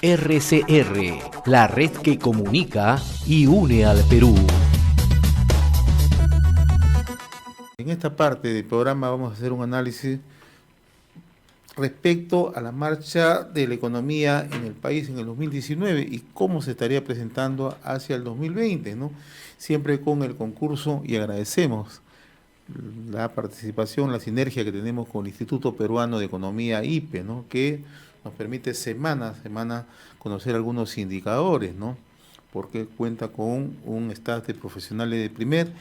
RCR, la red que comunica y une al Perú. En esta parte del programa vamos a hacer un análisis respecto a la marcha de la economía en el país en el 2019 y cómo se estaría presentando hacia el 2020, ¿no? Siempre con el concurso, y agradecemos la participación, la sinergia que tenemos con el Instituto Peruano de Economía, IPE, ¿no? Que nos permite semana a semana conocer algunos indicadores, ¿no? Porque cuenta con un staff de profesionales de primer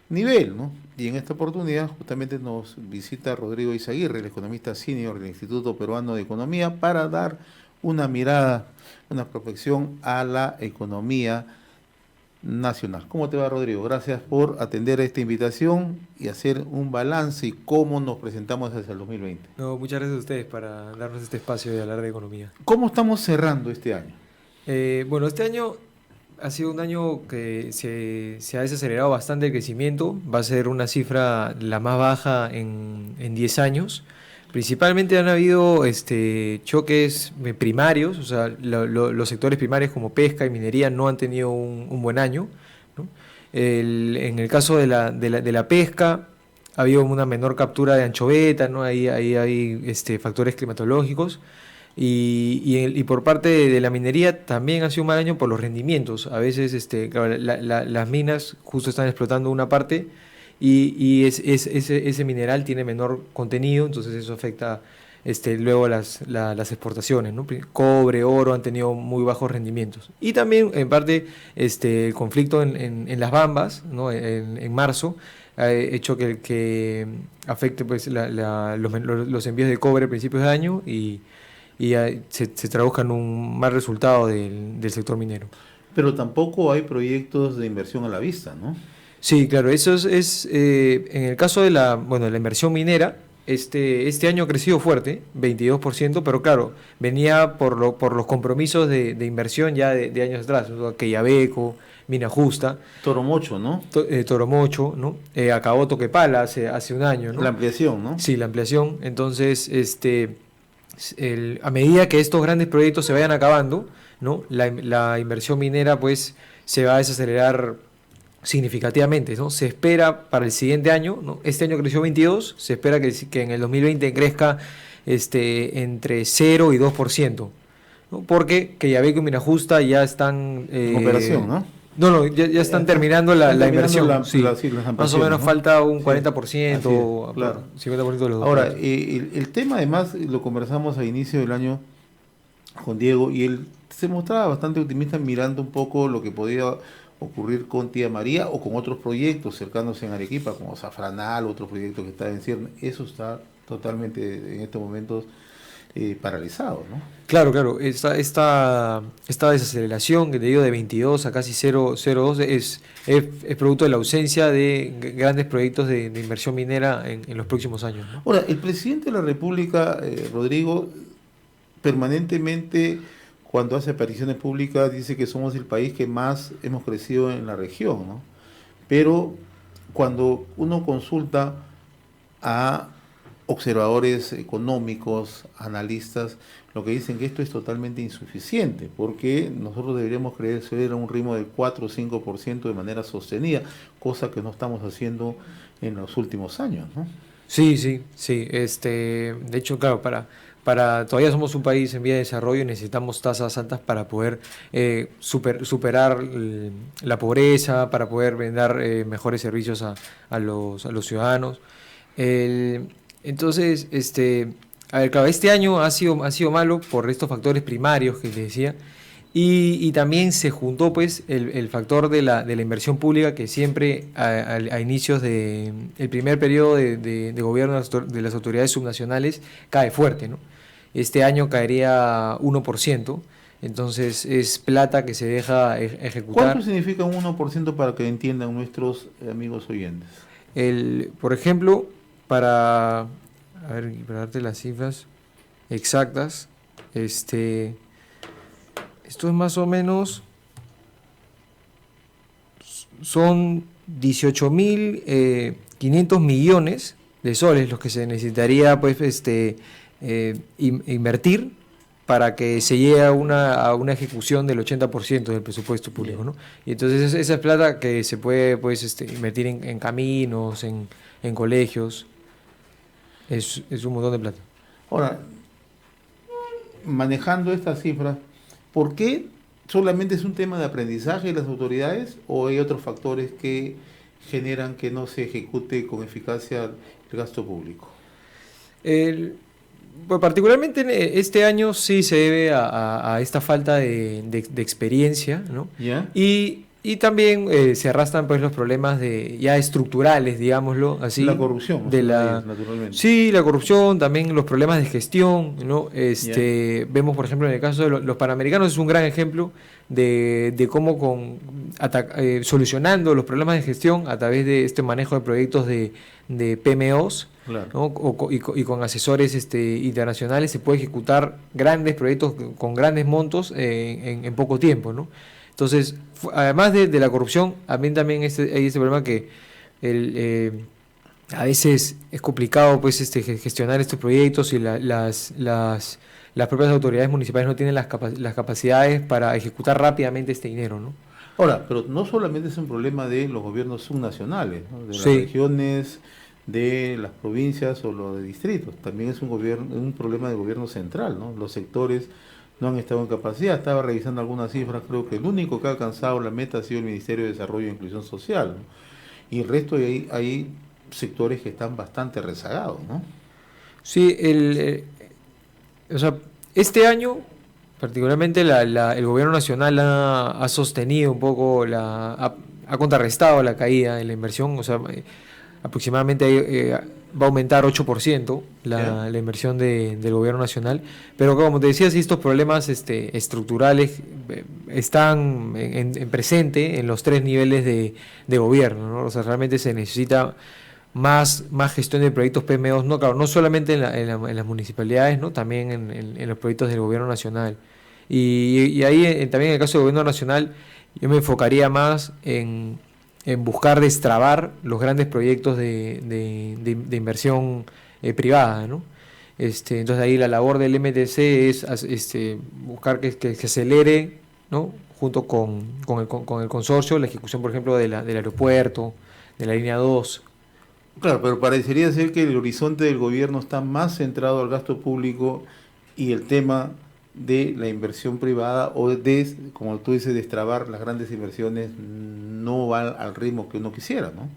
nivel, ¿no? Y en esta oportunidad justamente nos visita Rodrigo Izaguirre, el economista senior del Instituto Peruano de Economía, para dar una mirada, una prospección a la economía nacional. ¿Cómo te va, Rodrigo? Gracias por atender a esta invitación y hacer un balance y cómo nos presentamos hacia el 2020. No, muchas gracias a ustedes para darnos este espacio de hablar de economía. ¿Cómo estamos cerrando este año? Bueno, este año ha sido un año que se ha desacelerado bastante el crecimiento. Va a ser una cifra la más baja en 10 años. Principalmente han habido choques primarios, o sea, los sectores primarios como pesca y minería no han tenido un buen año, ¿no? En el caso de la pesca ha habido una menor captura de anchoveta, ¿no? Ahí hay factores climatológicos. Y por parte de la minería también ha sido un mal año por los rendimientos. A veces claro, las minas justo están explotando una parte y ese mineral tiene menor contenido, entonces eso afecta luego las exportaciones, ¿no? Cobre, oro han tenido muy bajos rendimientos. Y también en parte el conflicto en las Bambas, ¿no? En marzo ha hecho que afecte pues, los envíos de cobre a principios de año y se traduzca en un mal resultado del sector minero. Pero tampoco hay proyectos de inversión a la vista, ¿no? Sí, claro, eso es en el caso de la inversión minera, este año ha crecido fuerte, 22%, pero claro, venía por los compromisos de inversión ya de años atrás, ¿no? Quellaveco, Mina Justa, Toromocho, ¿no? Toromocho, ¿no? Acabó Toquepala hace un año, ¿no? La ampliación, ¿no? Sí, la ampliación. Entonces, a medida que estos grandes proyectos se vayan acabando, ¿no? La inversión minera pues se va a desacelerar significativamente, ¿no? Se espera para el siguiente año, ¿no? Este año creció 22, se espera que en el 2020 crezca entre 0 y 2%, ¿no? Porque Quellaveco y Mina Justa ya están en operación, ¿no? No, ya están terminando la inversión. Sí. Más o menos, ¿no? Falta un 40%, claro. 50% de los dos. Ahora, el tema además lo conversamos a inicio del año con Diego y él se mostraba bastante optimista mirando un poco lo que podía ocurrir con Tía María o con otros proyectos cercanos en Arequipa, como Safranal, otro proyecto que está en cierre. Eso está totalmente en estos momentos paralizado, ¿no? Claro, esta desaceleración que te digo de 22 a casi 0,02 es producto de la ausencia de grandes proyectos de inversión minera en los próximos años, ¿no? Ahora, el presidente de la República, Rodrigo, permanentemente cuando hace apariciones públicas dice que somos el país que más hemos crecido en la región, ¿no? Pero cuando uno consulta a observadores económicos, analistas, lo que dicen que esto es totalmente insuficiente, porque nosotros deberíamos crecer a un ritmo del 4 o 5% de manera sostenida, cosa que no estamos haciendo en los últimos años, ¿no? Sí. De hecho, claro, todavía somos un país en vía de desarrollo y necesitamos tasas altas para poder superar la pobreza, para poder brindar mejores servicios a los ciudadanos. Entonces, a ver, claro, este año ha sido malo por estos factores primarios que les decía, y también se juntó pues el factor de la inversión pública que siempre a inicios del primer periodo de gobierno de las autoridades subnacionales cae fuerte, ¿no? Este año caería 1%, entonces es plata que se deja ejecutar. ¿Cuánto significa un 1% para que entiendan nuestros amigos oyentes? Por ejemplo, para darte las cifras exactas, esto es más o menos, son 18.500 millones de soles los que se necesitaría pues invertir para que se llegue a una ejecución del 80% del presupuesto público, ¿no? Y entonces esa es plata que se puede, pues, invertir en caminos, en colegios. Es un montón de plata. Ahora, manejando estas cifras, ¿por qué solamente es un tema de aprendizaje de las autoridades o hay otros factores que generan que no se ejecute con eficacia el gasto público? Pues particularmente este año sí se debe a esta falta de experiencia, ¿no? ¿Ya? Y también se arrastran pues los problemas ya estructurales, digámoslo así. La corrupción, de es una de la ellas, naturalmente. Sí, la corrupción, también los problemas de gestión, ¿no? Vemos, por ejemplo, en el caso de los Panamericanos es un gran ejemplo de cómo solucionando los problemas de gestión a través de este manejo de proyectos de PMOs, Claro. ¿no? Y con asesores internacionales se puede ejecutar grandes proyectos con grandes montos en poco tiempo, ¿no? Entonces, además de la corrupción, también hay este problema que a veces es complicado pues gestionar estos proyectos y las propias autoridades municipales no tienen las capacidades para ejecutar rápidamente este dinero, ¿no? Ahora, pero no solamente es un problema de los gobiernos subnacionales, ¿no? De las Sí. regiones, de las provincias o los de distritos, también es un problema del gobierno central, ¿no? Los sectores no han estado en capacidad. Estaba revisando algunas cifras, creo que el único que ha alcanzado la meta ha sido el Ministerio de Desarrollo e Inclusión Social, ¿no? Y el resto hay sectores que están bastante rezagados, ¿no? Sí, o sea, este año, particularmente el gobierno nacional ha sostenido un poco, ha contrarrestado la caída de la inversión, o sea, aproximadamente va a aumentar 8% la inversión del gobierno nacional, pero como te decía, sí, estos problemas estructurales están en presente en los tres niveles de gobierno, ¿no? O sea, realmente se necesita más gestión de proyectos PMOs, no, claro, no solamente en las municipalidades, ¿no? También en los proyectos del gobierno nacional. Y ahí también en el caso del gobierno nacional, yo me enfocaría más en buscar destrabar los grandes proyectos de inversión privada, ¿no? Entonces ahí la labor del MTC es buscar que se acelere, ¿no? Junto con el consorcio, la ejecución, por ejemplo, del aeropuerto, de la línea 2. Claro, pero parecería ser que el horizonte del gobierno está más centrado al gasto público y el tema de la inversión privada o como tú dices, destrabar las grandes inversiones no va al ritmo que uno quisiera, ¿no?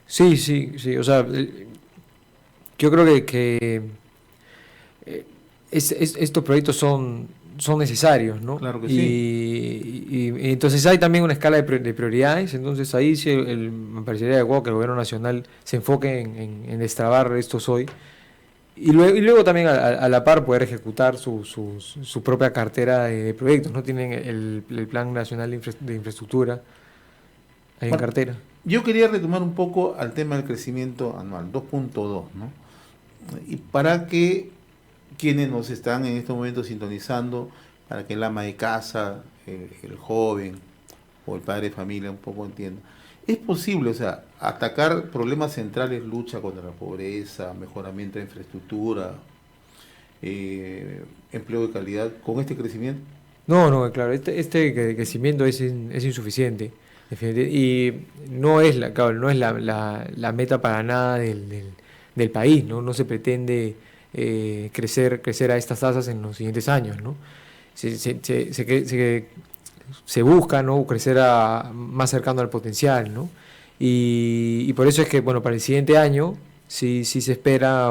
Sí, sí, sí. O sea, yo creo que estos proyectos son necesarios, ¿no? Claro que y entonces hay también una escala de prioridades, entonces ahí sí me parecería adecuado que el gobierno nacional se enfoque en destrabar estos hoy y luego también a la par poder ejecutar su propia cartera de proyectos, ¿no? Tienen el Plan Nacional de Infraestructura ahí en Bueno, cartera. yo quería retomar un poco al tema del crecimiento anual, 2.2, ¿no? Y para que quienes nos están en este momento sintonizando, para que el ama de casa, el joven o el padre de familia un poco entienda, es posible, o sea, atacar problemas centrales, lucha contra la pobreza, mejoramiento de infraestructura, empleo de calidad, con este crecimiento. No, claro, este crecimiento es insuficiente. Y no es claro, no es la meta para nada del país, ¿no? No se pretende crecer a estas tasas en los siguientes años, ¿no? Se busca, ¿no? Crecer más cercano al potencial, ¿no? Y por eso es que, bueno, para el siguiente año sí se espera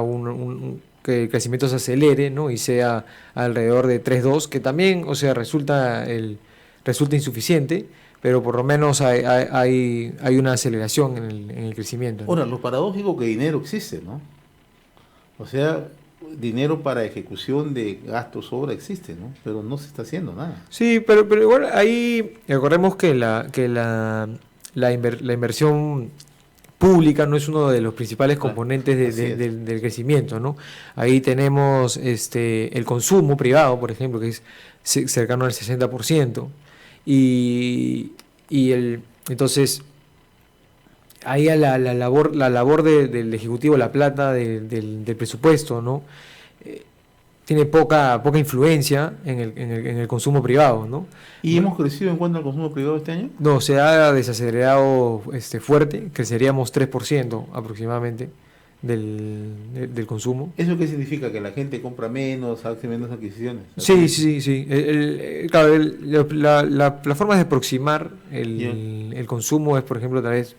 que el crecimiento se acelere, ¿no? Y sea alrededor de 3,2, que también, o sea, resulta insuficiente, pero por lo menos hay una aceleración en el crecimiento, ¿no? Ahora, lo paradójico que dinero existe, ¿no? O sea, dinero para ejecución de gastos, obra existe, ¿no? Pero no se está haciendo nada. Sí, pero igual ahí recordemos que la inversión pública no es uno de los principales componentes del crecimiento, ¿no? Ahí tenemos el consumo privado, por ejemplo, que es cercano al 60%, entonces ahí la labor del Ejecutivo, la plata del presupuesto, ¿no? tiene poca influencia en el consumo privado, ¿no? ¿Y hemos crecido en cuanto al consumo privado este año? No, se ha desacelerado fuerte, creceríamos 3% aproximadamente del consumo. ¿Eso qué significa? ¿Que la gente compra menos, hace menos adquisiciones? Sí, sí, sí. Claro, la forma de aproximar el consumo es, por ejemplo, tal vez,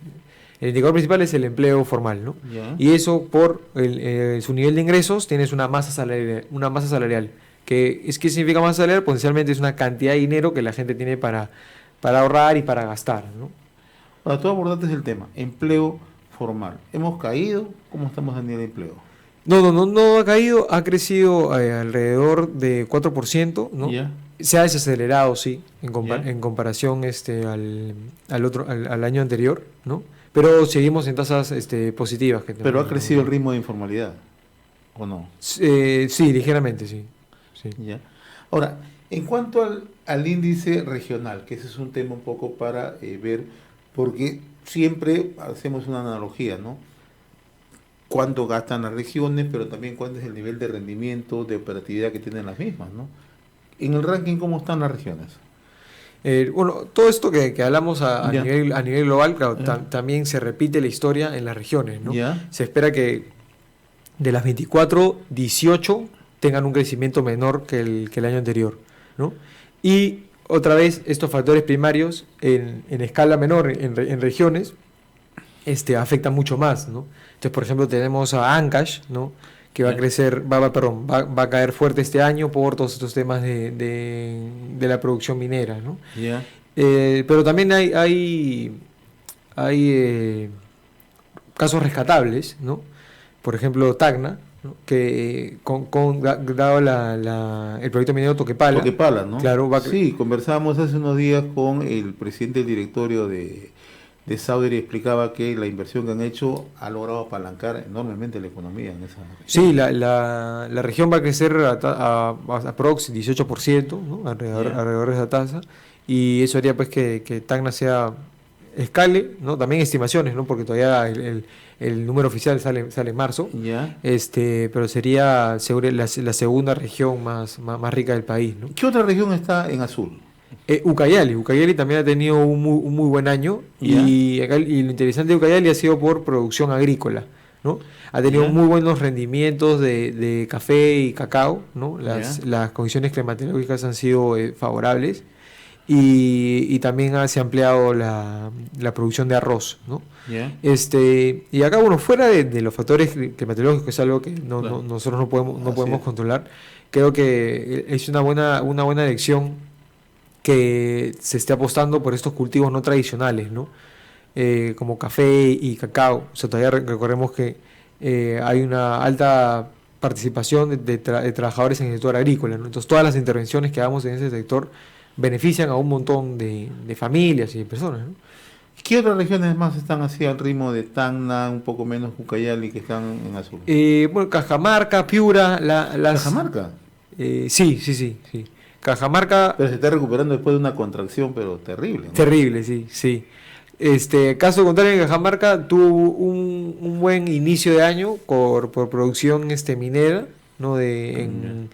el indicador principal es el empleo formal, ¿no? Ya. Y eso por su nivel de ingresos tienes una masa salarial. ¿Qué significa masa salarial? Potencialmente es una cantidad de dinero que la gente tiene para ahorrar y para gastar, ¿no? Ahora, tú abordaste el tema, empleo formal. ¿Hemos caído? ¿Cómo estamos a nivel de empleo? No ha caído, ha crecido alrededor de 4%, ¿no? Ya. Se ha desacelerado, sí, Ya. en comparación al año anterior, ¿no? Pero seguimos en tasas positivas. Pero ha crecido el ritmo de informalidad, ¿o no? Sí, ligeramente, sí. Sí. Ya. Ahora, en cuanto al índice regional, que ese es un tema un poco para ver, porque siempre hacemos una analogía, ¿no? Cuánto gastan las regiones, pero también cuánto es el nivel de rendimiento, de operatividad que tienen las mismas, ¿no? En el ranking, ¿cómo están las regiones? Bueno, todo esto que hablamos a Ya. nivel global, claro, Ya. también se repite la historia en las regiones, ¿no? Ya. Se espera que de las 24, 18 tengan un crecimiento menor que el año anterior, ¿no? Y otra vez, estos factores primarios en escala menor en regiones afectan mucho más, ¿no? Entonces, por ejemplo, tenemos a Ancash, ¿no? Que va a Ya. crecer, va a caer fuerte este año por todos estos temas de la producción minera, ¿no? Ya. Pero también hay casos rescatables, ¿no? Por ejemplo, Tacna, ¿no? Que dado el proyecto minero Toquepala, Toquepala, ¿no? claro, Sí, conversábamos hace unos días con el presidente del directorio de Sauder y explicaba que la inversión que han hecho ha logrado apalancar enormemente la economía en esa región. sí, la región va a crecer a aprox 18%, ¿no? Alrededor de esa tasa, y eso haría pues que Tacna escale, ¿no? También estimaciones, ¿no? Porque todavía el número oficial sale en marzo, Ya. pero sería la segunda región más rica del país, ¿no? ¿Qué otra región está en azul? Ucayali también ha tenido un muy buen año, Ya. y lo interesante de Ucayali ha sido por producción agrícola, ¿no? Ha tenido Ya. muy buenos rendimientos de café y cacao, ¿no? Ya. Las condiciones climatológicas han sido favorables, y también se ha ampliado la producción de arroz, ¿no? Ya. Y acá, bueno, fuera de los factores climatológicos, que es algo que Claro. nosotros no Así podemos es. controlar, creo que es una buena elección que se esté apostando por estos cultivos no tradicionales, ¿no? Como café y cacao. O sea, todavía recordemos que hay una alta participación de trabajadores en el sector agrícola, ¿no? Entonces, todas las intervenciones que hagamos en ese sector benefician a un montón de familias y de personas, ¿no? ¿Qué otras regiones más están así al ritmo de Tacna, un poco menos Ucayali, que están en azul? Bueno, Cajamarca, Piura, Cajamarca. Sí. Cajamarca, Pero se está recuperando después de una contracción, pero terrible, ¿no? terrible, sí. Caso contrario, en Cajamarca tuvo un buen inicio de año por producción minera, ¿no? En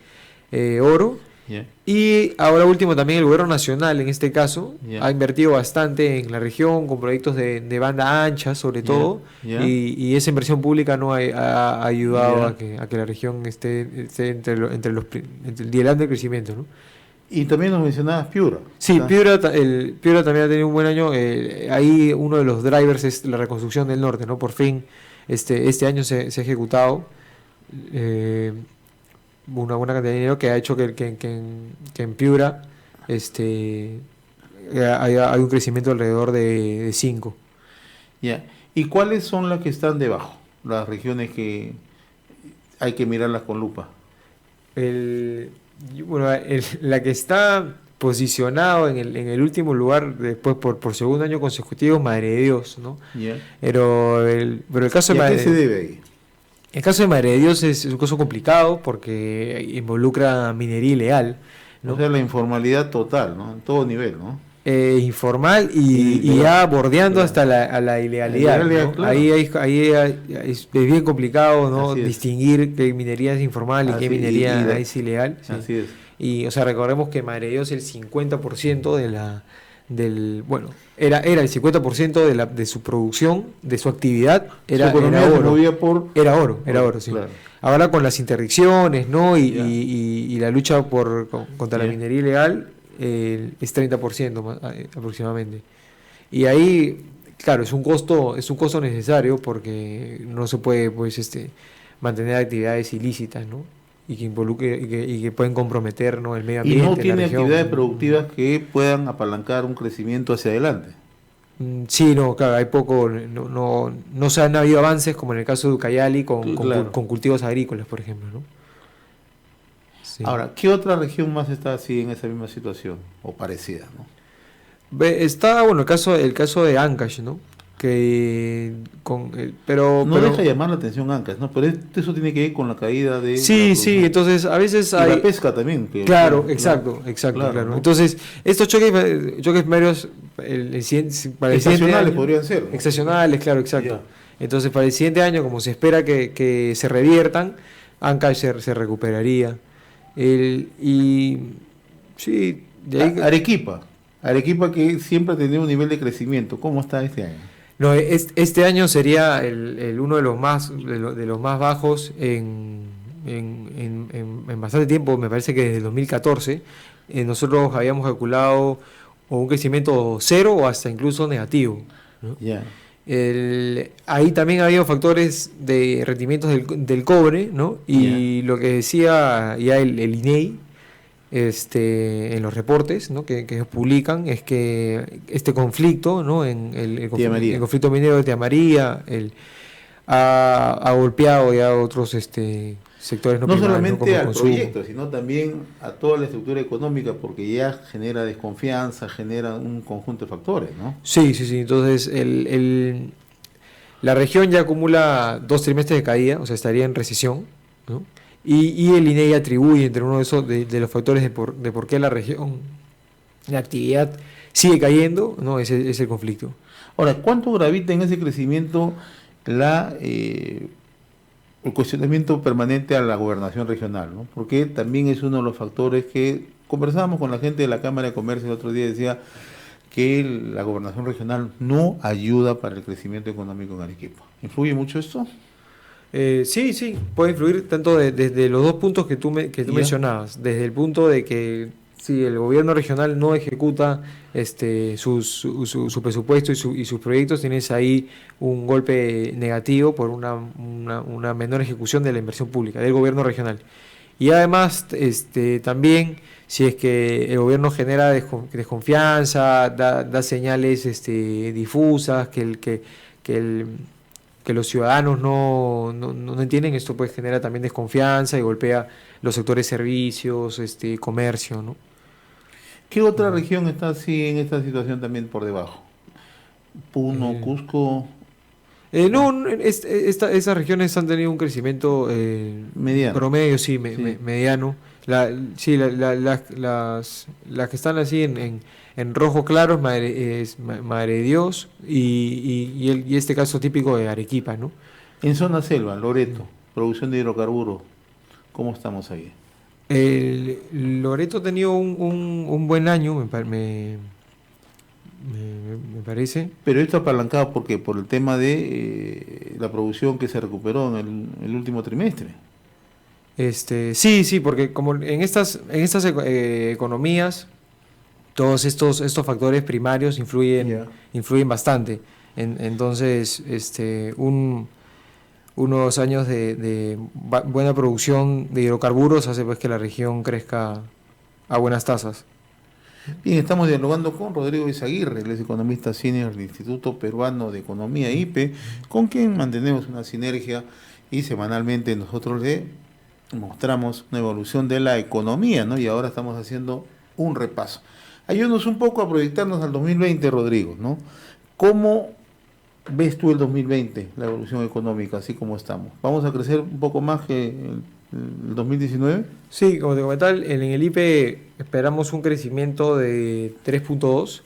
oro. Ya. Y ahora último también el gobierno nacional, en este caso, Ya. ha invertido bastante en la región con proyectos de banda ancha, sobre Ya. todo, Ya. y esa inversión pública no ha ayudado Ya. a que la región esté entre el delante del crecimiento, ¿no? Y también nos mencionabas Piura. Sí, Ah, Piura también ha tenido un buen año. Ahí uno de los drivers es la reconstrucción del norte, ¿no? Por fin, este año se ha ejecutado una buena cantidad de dinero que ha hecho que en Piura hay un crecimiento alrededor de 5. ya. ¿Y cuáles son las que están debajo? Las regiones que hay que mirarlas con lupa. La que está posicionado en el último lugar después por segundo año consecutivo es Madre de Dios, ¿no? Ya. Pero el caso ¿Y de a qué Madre se debe ahí? El caso de Madre de Dios es un caso complicado porque involucra minería ilegal, ¿no? O sea, la informalidad total, ¿no? En todo nivel, ¿no? informal y ya bordeando claro, hasta a la ilegalidad, la ilegalidad, ¿no? claro. Es bien complicado, ¿no? Así es. Distinguir qué minería es informal y qué minería es ilegal. Sí. Así es. Y, o sea, recordemos que Madre de Dios el 50% bueno, era el 50% de su producción, de su actividad, Su era economía se oro. movía por... Era oro, sí. Claro. Ahora con las interdicciones, ¿no? Ya. Y la lucha contra la Ya. minería ilegal, es 30% aproximadamente. Y ahí, claro, es un costo necesario porque no se puede, pues, mantener actividades ilícitas, ¿no? Y que involucre, y que pueden comprometer, ¿no?, el medio Y ambiente, no la tiene región. actividades productivas que puedan apalancar un crecimiento hacia adelante. Sí, no, claro, hay poco, no se han habido avances como en el caso de Ucayali Claro. con cultivos agrícolas, por ejemplo, ¿no? Sí. Ahora, ¿qué otra región más está así en esa misma situación? O parecida, ¿no? Está, bueno, el caso de Ancash, ¿no? No deja llamar la atención Ancash, ¿no? Pero eso tiene que ver con la caída de... Sí, entonces a veces y hay... la pesca también. Claro, exacto. Claro, ¿no? Entonces, estos choques medios para el siguiente año, podrían ser, ¿no? excepcionales, claro, exacto. Ya. Entonces, para el siguiente año, como se espera que se reviertan, Ancash se recuperaría. Y sí, de ahí... Arequipa que siempre ha tenido un nivel de crecimiento. ¿Cómo está este año? No, este año sería uno de los más bajos en bastante tiempo. Me parece que desde el 2014 nosotros habíamos calculado o un crecimiento cero o hasta incluso negativo, ¿no? Ya. Ahí también ha habido factores de rendimientos del cobre, ¿no? Y lo que decía ya el INEI en los reportes, ¿no?, que ellos publican, es que este conflicto, ¿no?, el conflicto minero de Tía María ha golpeado ya otros sectores no primarios, solamente como al consumo. proyecto, sino también a toda la estructura económica, porque ya genera desconfianza, genera un conjunto de factores, ¿no? Sí. Entonces, la región ya acumula 2 trimestres de caída, o sea, estaría en recesión, ¿no? Y el INEI atribuye entre uno de esos de los factores de por qué la región, la actividad sigue cayendo, ¿no? Es el conflicto. Ahora, ¿cuánto gravita en ese crecimiento el cuestionamiento permanente a la gobernación regional, ¿no? Porque también es uno de los factores que conversábamos con la gente de la Cámara de Comercio el otro día, decía que la gobernación regional no ayuda para el crecimiento económico en Arequipa. ¿Influye mucho esto? Sí, puede influir tanto desde los dos puntos que tú mencionabas, desde el punto de que si el gobierno regional no ejecuta su presupuesto y sus proyectos, tienes ahí un golpe negativo por una menor ejecución de la inversión pública del gobierno regional. Y además, también, si es que el gobierno genera desconfianza, da señales difusas, que los ciudadanos no entienden, esto pues genera también desconfianza y golpea los sectores servicios, comercio, ¿no? ¿Qué otra región está así en esta situación también por debajo? Puno, Cusco. Esas regiones han tenido un crecimiento Mediano. promedio, sí, mediano. Las que están así en rojo claro es Madre de Dios y este caso típico de Arequipa, ¿no? En zona selva, Loreto, producción de hidrocarburos, ¿cómo estamos ahí? Loreto ha tenido un buen año, me parece. Pero esto apalancado, ¿por qué? Por el tema de la producción que se recuperó en el último trimestre. Sí, porque como en estas economías, todos estos factores primarios influyen bastante. Entonces, unos años de buena producción de hidrocarburos hace pues que la región crezca a buenas tasas. Bien, estamos dialogando con Rodrigo Izaguirre, él es economista senior del Instituto Peruano de Economía, IPE, con quien mantenemos una sinergia y semanalmente nosotros le mostramos una evolución de la economía, ¿no? Y ahora estamos haciendo un repaso. Ayúdanos un poco a proyectarnos al 2020, Rodrigo, ¿no? ¿Cómo ves tú el 2020, la evolución económica, así como estamos? ¿Vamos a crecer un poco más que el 2019? Sí, como te comentaba, en el IPE esperamos un crecimiento de 3.2,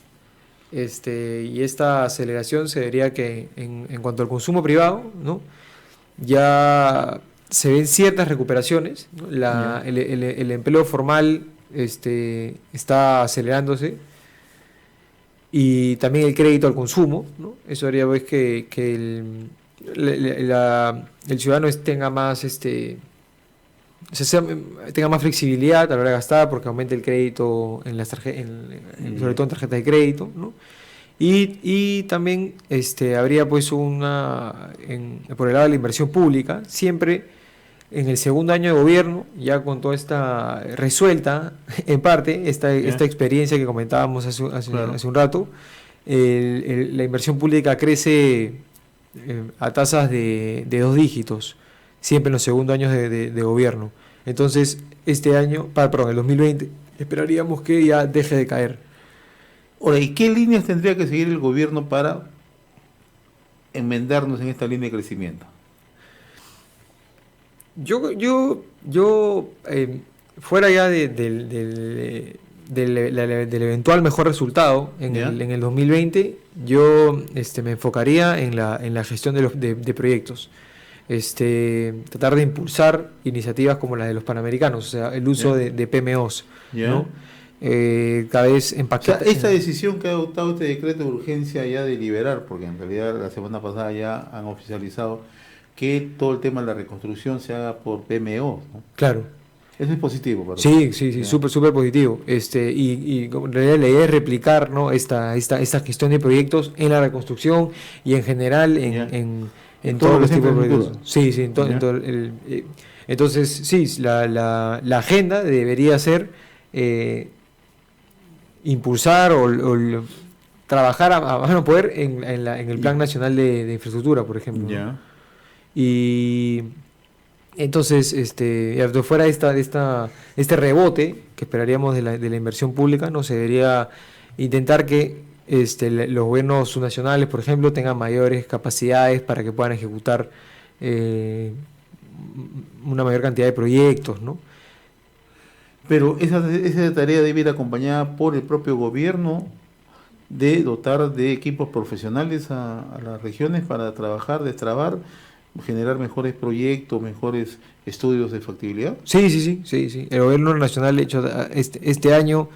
y esta aceleración se vería que en cuanto al consumo privado, ¿no? Ya se ven ciertas recuperaciones, ¿no? El empleo formal está acelerándose y también el crédito al consumo, ¿no? Eso haría pues que el ciudadano tenga más tenga más flexibilidad a la hora de gastar porque aumenta el crédito en las sobre todo en tarjetas de crédito, ¿no? Y también habría pues por el lado de la inversión pública, siempre en el segundo año de gobierno, ya con toda esta resuelta, en parte, esta experiencia que comentábamos Claro. hace un rato, la inversión pública crece a tasas de 2 dígitos, siempre en los segundos años de gobierno. Entonces, el 2020, esperaríamos que ya deje de caer. Ahora, ¿y qué líneas tendría que seguir el gobierno para enmendarnos en esta línea de crecimiento? Fuera ya del eventual mejor resultado en ¿Ya? el 2020, yo me enfocaría en la gestión de proyectos. Tratar de impulsar iniciativas como la de los Panamericanos, o sea, el uso ¿Ya? de PMOs, ¿Ya? ¿no? Cada vez O sea, empaquetar. esta decisión que ha adoptado este decreto de urgencia ya de liberar, porque en realidad la semana pasada ya han oficializado que todo el tema de la reconstrucción se haga por PMO, ¿no? Claro. Eso es positivo, ¿verdad? Sí, sí, sí, Ya. súper positivo. Y en realidad la idea es replicar, ¿no? esta gestión de proyectos en la reconstrucción y en general Ya. en Todo lo todos los que sea tipos de infraestructura. proyectos. Sí, sí, Ya. entonces, sí, la agenda debería ser impulsar o trabajar a mano poder en el Plan Nacional de Infraestructura, por ejemplo, ¿no? Ya. Y entonces, ya fuera este rebote que esperaríamos de la inversión pública, no se debería intentar que los gobiernos subnacionales, por ejemplo, tengan mayores capacidades para que puedan ejecutar una mayor cantidad de proyectos, ¿no? Pero esa tarea debe ir acompañada por el propio gobierno de dotar de equipos profesionales a las regiones para trabajar, destrabar, generar mejores proyectos, mejores estudios de factibilidad. Sí, sí, sí, sí, sí. El gobierno nacional, de hecho, este año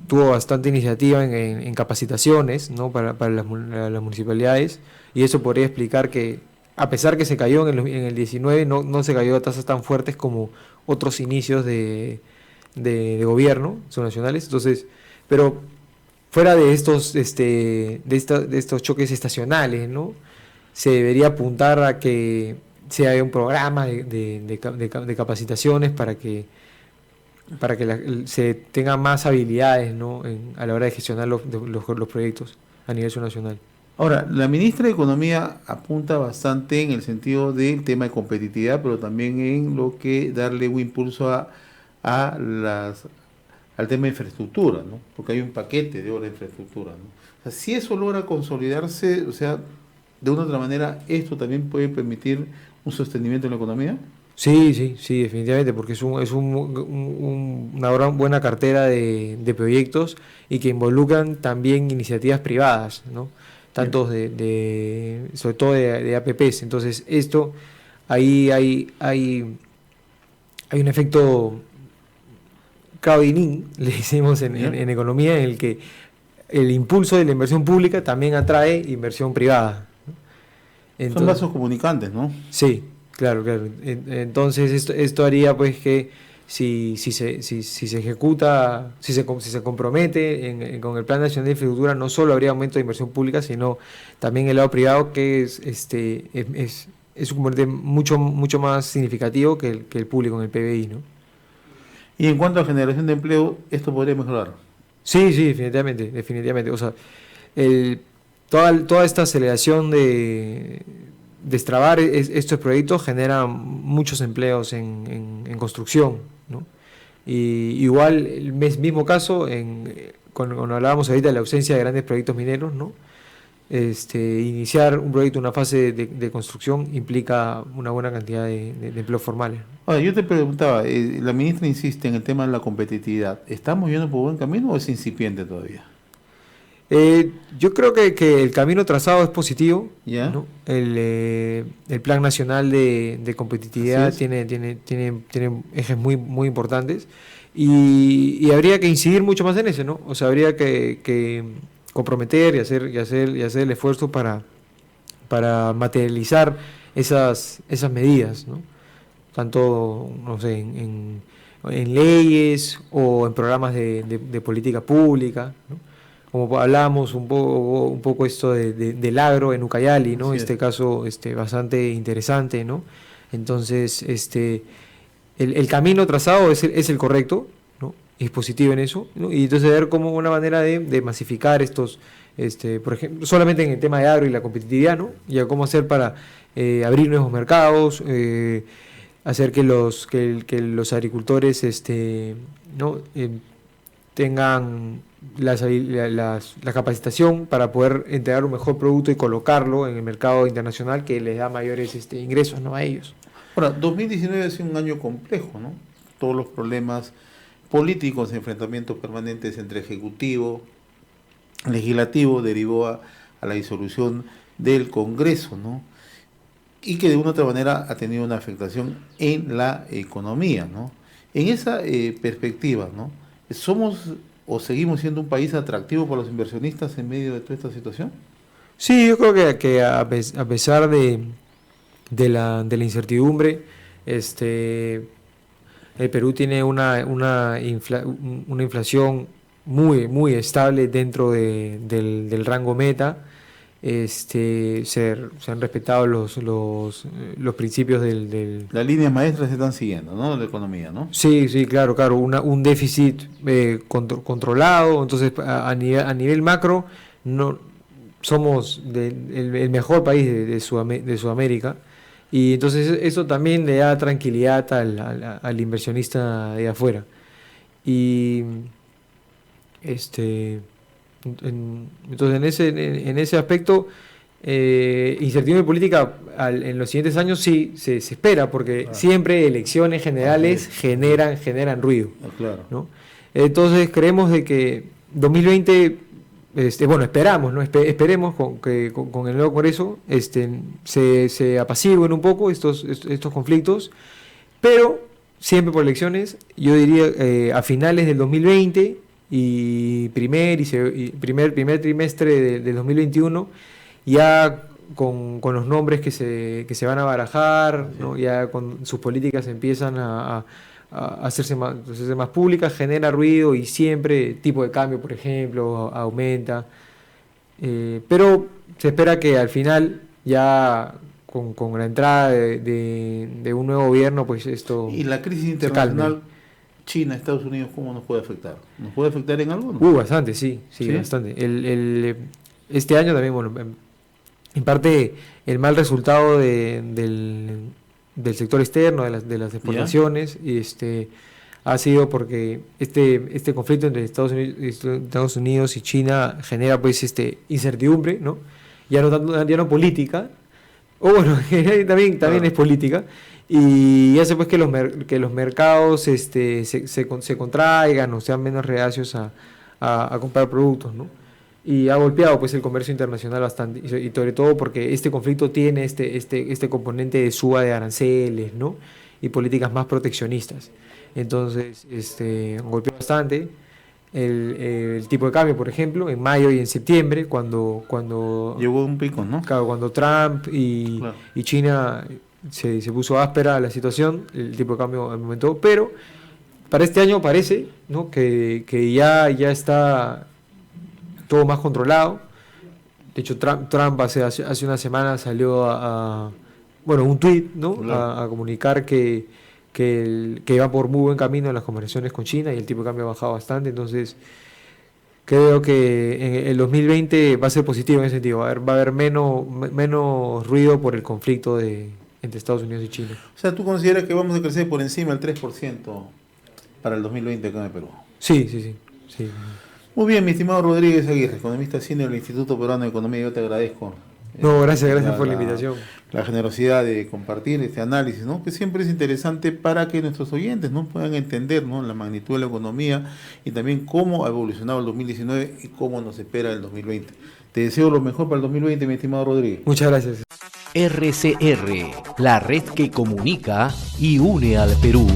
tuvo bastante iniciativa en capacitaciones, ¿no? para las municipalidades, y eso podría explicar que, a pesar que se cayó en el 19, no se cayó a tasas tan fuertes como otros inicios de gobierno subnacionales. Entonces, pero fuera de estos choques estacionales, ¿no? Se debería apuntar a que se haga un programa de capacitaciones para que se tenga más habilidades, ¿no? A la hora de gestionar los proyectos a nivel subnacional. Ahora, la ministra de Economía apunta bastante en el sentido del tema de competitividad, pero también en lo que darle un impulso al tema de infraestructura, ¿no? Porque hay un paquete de obra de infraestructura, ¿no? O sea, si eso logra consolidarse, o sea, de una u otra manera, ¿esto también puede permitir un sostenimiento en la economía? Sí, sí, sí, definitivamente, porque es una buena cartera de proyectos y que involucran también iniciativas privadas, ¿no? Tanto sobre todo de APPs. Entonces, ahí hay un efecto crowding, le decimos ¿Ya? en economía, en el que el impulso de la inversión pública también atrae inversión privada, ¿no? Son Entonces, vasos comunicantes, ¿no? sí, claro, claro. Entonces esto haría pues que si se ejecuta, si se compromete con el Plan Nacional de Infraestructura, no solo habría aumento de inversión pública, sino también el lado privado, que es un componente mucho más significativo que el público en el PBI, ¿no? Y en cuanto a generación de empleo, esto podría mejorar. Sí, sí, definitivamente, definitivamente. O sea, toda esta aceleración de destrabar estos proyectos genera muchos empleos en construcción, ¿no? Y igual, el mismo caso, cuando hablábamos ahorita de la ausencia de grandes proyectos mineros, ¿no? Iniciar un proyecto, una fase de construcción implica una buena cantidad de empleos formales. Ahora, yo te preguntaba, la ministra insiste en el tema de la competitividad. ¿Estamos yendo por buen camino o es incipiente todavía? Yo creo que el camino trazado es positivo, ¿Ya? ¿no? El Plan Nacional de Competitividad Así es. tiene ejes muy importantes y habría que incidir mucho más en ese, ¿no? O sea, habría que comprometer y hacer el esfuerzo para materializar esas medidas, ¿no? Tanto, no sé, en leyes o en programas de política pública, ¿no? Como hablamos un poco esto del agro en Ucayali, ¿no? Así es. Este caso bastante interesante, ¿no? Entonces, el camino trazado es el correcto, ¿no? Es positivo en eso, ¿no? Y entonces ver como una manera de masificar estos, por ejemplo, solamente en el tema de agro y la competitividad, ¿no? Y a cómo hacer para abrir nuevos mercados, hacer que los agricultores, ¿no? Tengan la capacitación para poder entregar un mejor producto y colocarlo en el mercado internacional que les da mayores ingresos, ¿no? A ellos. Ahora, 2019 ha sido un año complejo, ¿no? Todos los problemas políticos, enfrentamientos permanentes entre ejecutivo, legislativo, derivó a la disolución del Congreso, ¿no? Y que de una u otra manera ha tenido una afectación en la economía, ¿no? En esa perspectiva, ¿no? ¿Somos o seguimos siendo un país atractivo para los inversionistas en medio de toda esta situación? Sí, yo creo que a pesar de la incertidumbre, el Perú tiene una inflación muy estable dentro del rango meta. Se han respetado los principios Las líneas maestras se están siguiendo, ¿no? De la economía, ¿no? Sí, sí, claro, un déficit controlado. Entonces, a nivel macro, no somos el mejor país de Sudamérica, y entonces eso también le da tranquilidad al inversionista de afuera. Y este, entonces en ese aspecto, incertidumbre política en los siguientes años sí se espera, porque Claro. siempre elecciones generales Así es. generan ruido, Ah, claro. ¿no? Entonces creemos de que 2020, bueno, esperamos, ¿no? Esperemos con el nuevo Congreso se apacigüen un poco estos conflictos, pero siempre por elecciones. Yo diría a finales del 2020 y primer trimestre del 2021, ya con los nombres que se van a barajar, ¿no? Ya con sus políticas empiezan a hacerse más públicas, genera ruido y siempre tipo de cambio, por ejemplo, aumenta. Pero se espera que al final, ya con la entrada de un nuevo gobierno, pues esto Y la crisis se calme. internacional, China, Estados Unidos, ¿cómo nos puede afectar? ¿Nos puede afectar en algo, no? Bastante, sí, ¿Sí? bastante. Este año también, bueno, en parte el mal resultado del sector externo, de las exportaciones, ha sido porque este conflicto entre Estados Unidos y China genera pues incertidumbre, ¿no? Ya no política, o bueno, también Claro. es política, y hace pues que los mercados se contraigan o sean menos reacios a comprar productos, ¿no? Y ha golpeado pues el comercio internacional bastante, y sobre todo porque este conflicto tiene este componente de suba de aranceles, ¿no? Y políticas más proteccionistas. Entonces, golpeó bastante el tipo de cambio, por ejemplo, en mayo y en septiembre, cuando Llegó a un pico, ¿no? claro, cuando Trump Claro. y China se puso áspera la situación, el tipo de cambio aumentó, pero para este año parece, ¿no? que ya está todo más controlado. De hecho, Trump hace una semana salió bueno, un tuit, ¿no? Claro. A comunicar que va por muy buen camino en las conversaciones con China, y el tipo de cambio ha bajado bastante. Entonces creo que en el 2020 va a ser positivo en ese sentido. Va a haber menos ruido por el conflicto entre Estados Unidos y China. O sea, ¿tú consideras que vamos a crecer por encima del 3% para el 2020 acá en el Perú? Sí. Muy bien, mi estimado Rodríguez Aguirre, economista senior del Instituto Peruano de Economía, yo te agradezco No, gracias por la invitación. La generosidad de compartir este análisis, ¿no? Que siempre es interesante para que nuestros oyentes, ¿no?, puedan entender, ¿no?, la magnitud de la economía y también cómo ha evolucionado el 2019 y cómo nos espera el 2020. Te deseo lo mejor para el 2020, mi estimado Rodríguez. Muchas gracias. RCR, la red que comunica y une al Perú.